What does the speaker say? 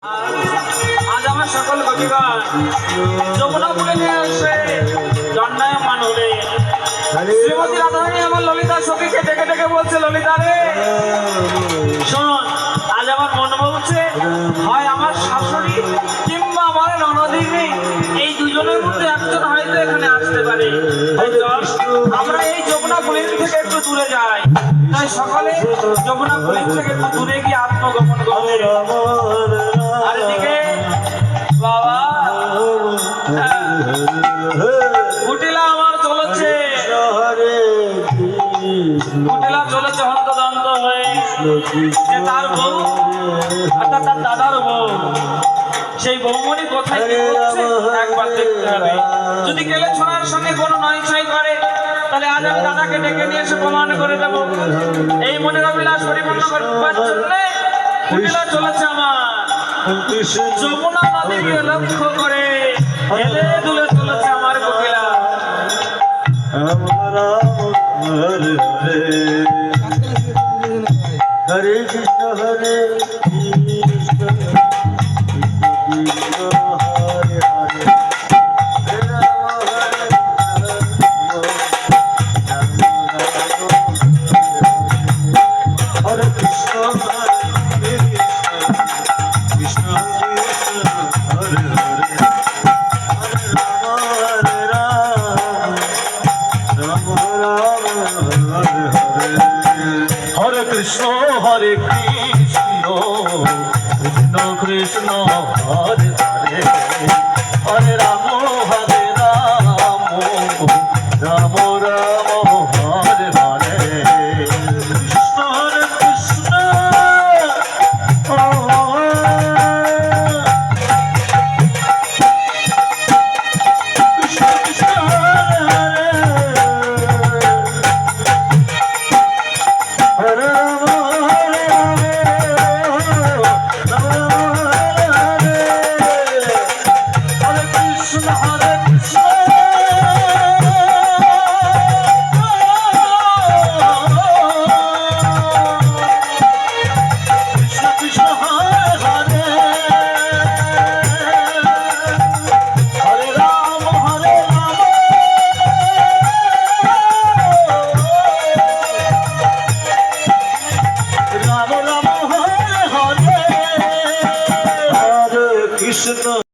আজ আমার সকল কবিগণ যমুনা বলে নিয়ে আসে দণ্ডায়মান হলে শ্রীমতী রাধারানী আমার ললিতা সখীকে ডেকে ডেকে বলছে, ললিতা রে শোন, আজ আমার মন বলছে হয় আমার শাশুড়ি কিংবা আমার ননদিনী এই দুজনের মধ্যে একজন হয়তো এখানে আসতে পারে। আমরা এই যমুনা পুলিশ থেকে একটু দূরে যাই। তাই সকালে যমুনা পুলিশ থেকে একটু দূরে গিয়ে আত্মগোপন করবে। আর এদিকে বাবা কুটিলা আমার চলেছে, কুটিলা চলেছে হন্তদন্ত হয়ে যে তার বউ অর্থাৎ তার দাদার বউ, সেই বৌমণি কোথায় কি করছে একবার দেখতে হবে। যদি গেলে ছোড়ার সঙ্গে কোনো নয়ছয় করে তাহলে আজ আমি দাদাকে ডেকে নিয়ে এসে প্রমাণ করে দেবো। এই মনের অভিলাষ পরিপূর্ণ করবার জন্য কুটিলা চলেছে আমার যমুনা নদীকে লক্ষ্য করে হেলে দুলে চলেছে আমার কুটিলা। হরে কৃষ্ণ হরে কৃষ্ণ কৃষ্ণ হরে হরে হরে রাম হরে হরে কৃষ্ণ হরে কৃষ্ণ কৃষ্ণ হরে হরে হরে রাম রাম রাম হরে হরে হরে কৃষ্ণ হরে কৃষ্ণ কৃষ্ণ কৃষ্ণ হরে হরে হরে রাম